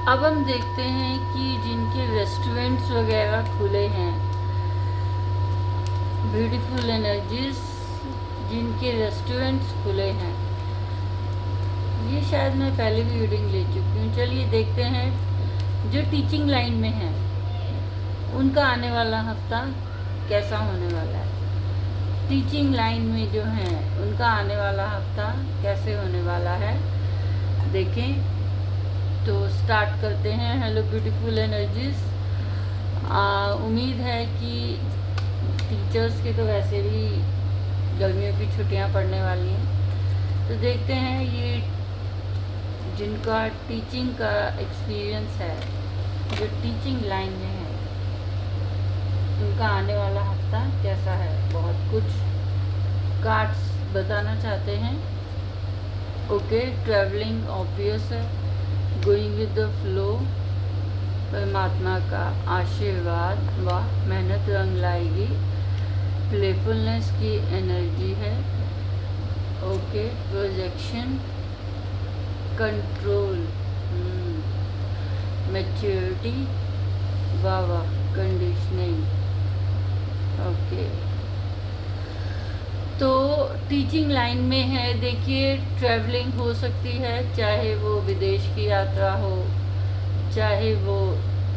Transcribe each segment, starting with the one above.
अब हम देखते हैं कि जिनके रेस्टोरेंट्स वगैरह खुले हैं, ब्यूटीफुल एनर्जीज, जिनके रेस्टोरेंट्स खुले हैं, ये शायद मैं पहले भी रीडिंग ले चुकी हूँ। चलिए देखते हैं जो टीचिंग लाइन में हैं उनका आने वाला हफ्ता कैसा होने वाला है। टीचिंग लाइन में जो हैं उनका आने वाला हफ्ता कैसे होने वाला है देखें। तो स्टार्ट करते हैं। हेलो ब्यूटीफुल एनर्जीज, उम्मीद है कि टीचर्स के तो वैसे भी गर्मियों की छुट्टियां पड़ने वाली हैं, तो देखते हैं ये जिनका टीचिंग का एक्सपीरियंस है, जो टीचिंग लाइन में है, उनका आने वाला हफ्ता कैसा है। बहुत कुछ कार्ड्स बताना चाहते हैं। ओके, ट्रैवलिंग ऑब्वियस है, गोइंग विद द फ्लो, परमात्मा का आशीर्वाद, वाह मेहनत रंग लाएगी, प्लेफुलनेस की एनर्जी है। ओके, प्रोजेक्शन, कंट्रोल, मैच्योरिटी, वाह वाह, कंडीशनिंग। ओके, तो टीचिंग लाइन में है। देखिए ट्रैवलिंग हो सकती है, चाहे वो विदेश की यात्रा हो, चाहे वो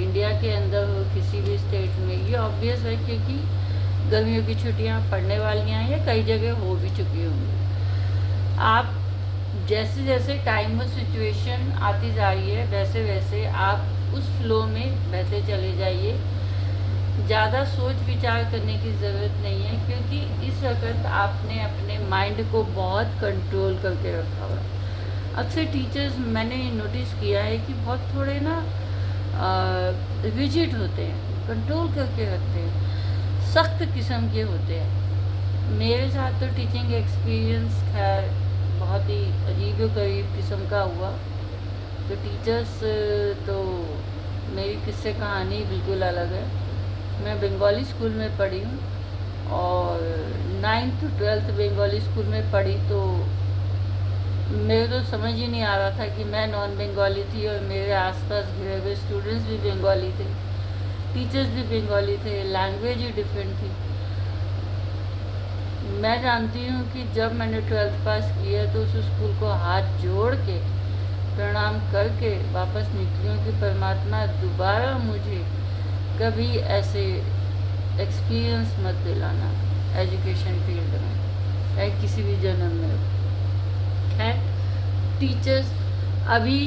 इंडिया के अंदर हो, किसी भी स्टेट में। ये ऑब्वियस है क्योंकि गर्मियों की छुट्टियां पड़ने वाली हैं या कई जगह हो भी चुकी होंगी। आप जैसे जैसे टाइम और सिचुएशन आती जा रही है वैसे वैसे आप उस फ्लो में बहते चले जाइए। ज़्यादा सोच विचार करने की ज़रूरत नहीं है क्योंकि इस वक्त आपने अपने माइंड को बहुत कंट्रोल करके रखा हुआ है। अक्सर टीचर्स मैंने नोटिस किया है कि बहुत थोड़े ना रिजिड होते हैं, कंट्रोल करके रखते हैं, सख्त किस्म के होते हैं। मेरे साथ तो टीचिंग एक्सपीरियंस खैर बहुत ही अजीब गरीब किस्म का हुआ। तो टीचर्स तो मेरी किस्से कहानी बिल्कुल अलग है। मैं बंगाली स्कूल में पढ़ी हूँ और 9th to 12th Bengali school में पढ़ी, तो मेरे तो समझ ही नहीं आ रहा था कि मैं नॉन बंगाली थी और मेरे आसपास घिरे हुए स्टूडेंट्स भी बंगाली थे, टीचर्स भी बंगाली थे, लैंग्वेज ही डिफरेंट थी। मैं जानती हूँ कि जब मैंने 12th पास किया तो उस स्कूल को हाथ जोड़ के प्रणाम करके वापस निकली हूँ कि परमात्मा दोबारा मुझे कभी ऐसे एक्सपीरियंस मत दिलाना एजुकेशन फील्ड में, चाहे किसी भी जन्म में है। टीचर्स अभी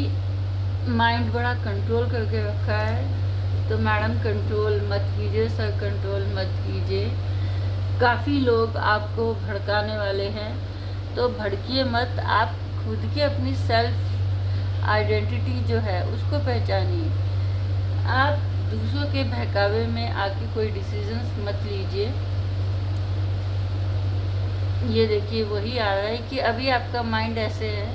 माइंड बड़ा कंट्रोल करके रखा है, तो मैडम कंट्रोल मत कीजिए, सर कंट्रोल मत कीजिए। काफ़ी लोग आपको भड़काने वाले हैं, तो भड़किए मत। आप खुद की अपनी सेल्फ आइडेंटिटी जो है उसको पहचानिए। आप दूसरों के बहकावे में आके कोई डिसीजंस मत लीजिए। ये देखिए वही आ रहा है कि अभी आपका माइंड ऐसे है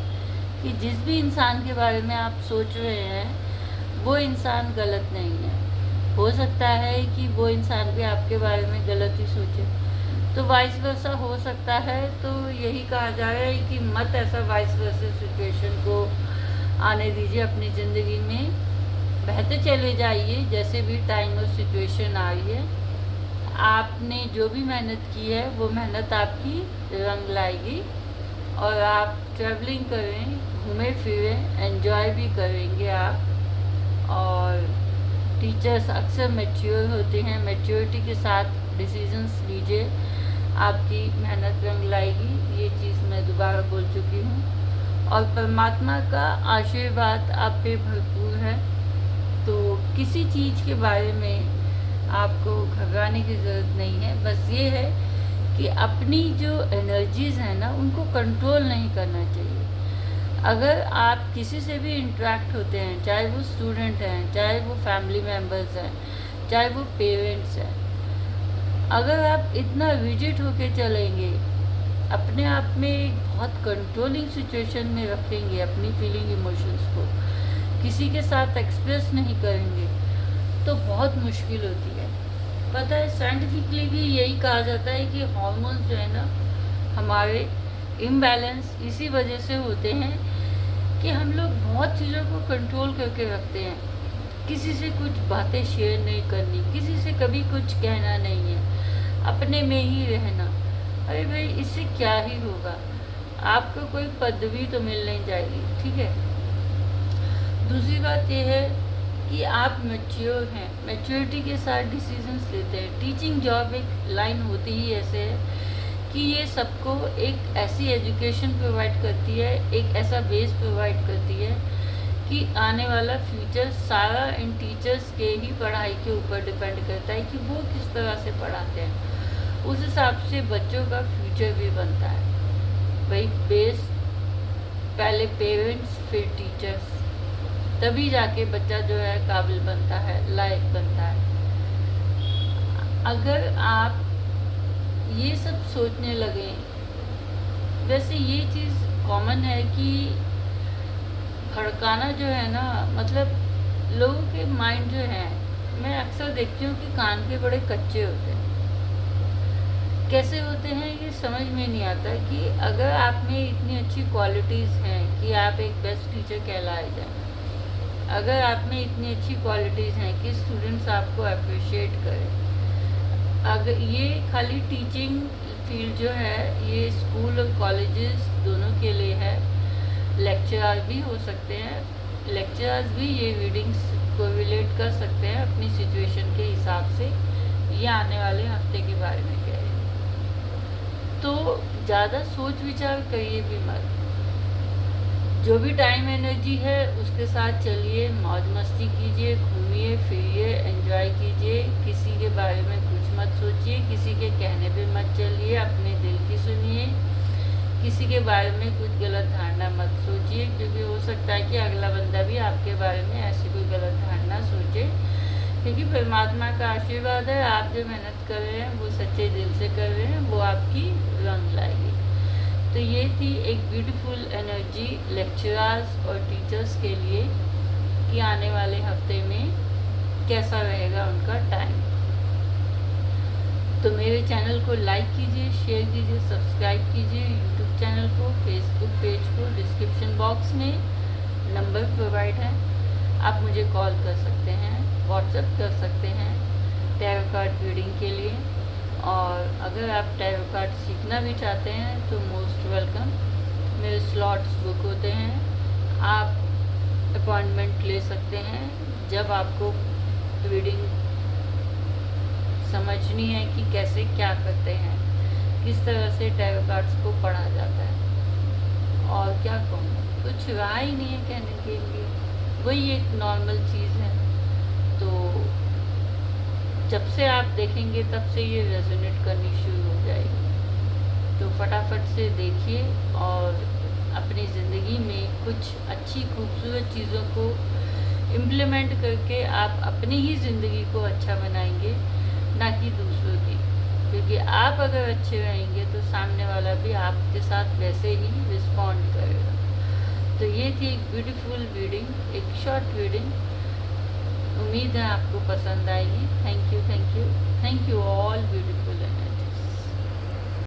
कि जिस भी इंसान के बारे में आप सोच रहे हैं वो इंसान गलत नहीं है। हो सकता है कि वो इंसान भी आपके बारे में गलत ही सोचे, तो वाइस वर्सा हो सकता है। तो यही कहा जा रहा है कि मत ऐसा वाइस वर्सा सिचुएशन को आने दीजिए अपनी ज़िंदगी में। बहते चले जाइए जैसे भी टाइम और सिचुएशन आ रही है। आपने जो भी मेहनत की है वो मेहनत आपकी रंग लाएगी और आप ट्रैवलिंग करें, घूमें फिरें, एंजॉय भी करेंगे आप। और टीचर्स अक्सर मैच्योर होते हैं, मैच्योरिटी के साथ डिसीजंस लीजिए, आपकी मेहनत रंग लाएगी। ये चीज़ मैं दोबारा बोल चुकी हूँ। और परमात्मा का आशीर्वाद आप पे भरपूर है, तो किसी चीज़ के बारे में आपको घबराने की ज़रूरत नहीं है। बस ये है कि अपनी जो एनर्जीज़ हैं ना उनको कंट्रोल नहीं करना चाहिए। अगर आप किसी से भी इंटरेक्ट होते हैं, चाहे वो स्टूडेंट हैं, चाहे वो फैमिली मेम्बर्स हैं, चाहे वो पेरेंट्स हैं, अगर आप इतना रिजिड होके चलेंगे, अपने आप में एक बहुत कंट्रोलिंग सिचुएशन में रखेंगे अपनी फीलिंग इमोशंस को, किसी के साथ एक्सप्रेस नहीं करेंगे, तो बहुत मुश्किल होती है। पता है साइंटिफिकली भी यही कहा जाता है कि हार्मोन्स जो है ना हमारे इम्बैलेंस इसी वजह से होते हैं कि हम लोग बहुत चीज़ों को कंट्रोल करके रखते हैं। किसी से कुछ बातें शेयर नहीं करनी, किसी से कभी कुछ कहना नहीं है, अपने में ही रहना। अरे भाई, इससे क्या ही होगा, आपको कोई पदवी तो मिल नहीं जाएगी, ठीक है। दूसरी बात यह है कि आप मैच्योर हैं, मैच्योरिटी के साथ डिसीजंस लेते हैं। टीचिंग जॉब एक लाइन होती ही ऐसे है कि ये सबको एक ऐसी एजुकेशन प्रोवाइड करती है, एक ऐसा बेस प्रोवाइड करती है कि आने वाला फ्यूचर सारा इन टीचर्स के ही पढ़ाई के ऊपर डिपेंड करता है कि वो किस तरह से पढ़ाते हैं। उस हिसाब से बच्चों का फ्यूचर भी बनता है। भाई, बेस पहले पेरेंट्स फिर टीचर्स, तभी जाके बच्चा जो है काबिल बनता है, लायक बनता है। अगर आप ये सब सोचने लगे, वैसे ये चीज़ कॉमन है कि भड़काना जो है ना, मतलब लोगों के माइंड जो है, मैं अक्सर देखती हूँ कि कान के बड़े कच्चे होते हैं। कैसे होते हैं ये समझ में नहीं आता कि अगर आप में इतनी अच्छी क्वालिटीज़ हैं कि आप एक बेस्ट टीचर कहलाए जाएं, अगर आप में इतनी अच्छी क्वालिटीज़ हैं कि स्टूडेंट्स आपको अप्रिशिएट करें, अगर ये खाली टीचिंग फील्ड जो है ये स्कूल और कॉलेजेस दोनों के लिए है, लेक्चरर भी हो सकते हैं, लेक्चरर्स भी ये रीडिंग्स को रिलेट कर सकते हैं अपनी सिचुएशन के हिसाब से, ये आने वाले हफ्ते के बारे में कह रहे हैं। तो ज़्यादा सोच विचार करिए भी मत, जो भी टाइम एनर्जी है उसके साथ चलिए, मौज मस्ती कीजिए, घूमिए फिरिए, एंजॉय कीजिए, किसी के बारे में कुछ मत सोचिए, किसी के कहने पे मत चलिए, अपने दिल की सुनिए, किसी के बारे में कुछ गलत धारणा मत सोचिए, क्योंकि हो सकता है कि अगला बंदा भी आपके बारे में ऐसी कोई गलत धारणा सोचे, क्योंकि परमात्मा का आशीर्वाद है, आप जो मेहनत कर रहे हैं वो सच्चे दिल से कर रहे हैं, वो आपकी रंग लाएगी। तो ये थी एक ब्यूटीफुल एनर्जी लेक्चरर्स और टीचर्स के लिए कि आने वाले हफ्ते में कैसा रहेगा उनका टाइम। तो मेरे चैनल को लाइक कीजिए, शेयर कीजिए, सब्सक्राइब कीजिए, यूट्यूब चैनल को, फेसबुक पेज को। डिस्क्रिप्शन बॉक्स में नंबर प्रोवाइड है, आप मुझे कॉल कर सकते हैं, व्हाट्सएप कर सकते हैं टैरो कार्ड रीडिंग के लिए। और अगर आप टैरो कार्ड सीखना भी चाहते हैं तो मोस्ट वेलकम, मेरे स्लॉट्स बुक होते हैं, आप अपॉइंटमेंट ले सकते हैं। जब आपको रीडिंग समझनी है कि कैसे क्या करते हैं, किस तरह से टैरो कार्ड्स को पढ़ा जाता है, और क्या कहूँ, कुछ रहा ही नहीं है कहने के लिए, वही एक नॉर्मल चीज़ है। तो जब से आप देखेंगे तब से ये रेजोनेट करनी शुरू हो जाएगी। तो फटाफट से देखिए और अपनी ज़िंदगी में कुछ अच्छी खूबसूरत चीज़ों को इम्प्लीमेंट करके आप अपनी ही ज़िंदगी को अच्छा बनाएंगे, ना कि दूसरों की। क्योंकि आप अगर अच्छे रहेंगे तो सामने वाला भी आपके साथ वैसे ही रिस्पॉन्ड करेगा। तो ये थी एक ब्यूटीफुल रीडिंग, एक शॉर्ट रीडिंग। उम्मीद है आपको पसंद आएगी। Thank you all beautiful energy.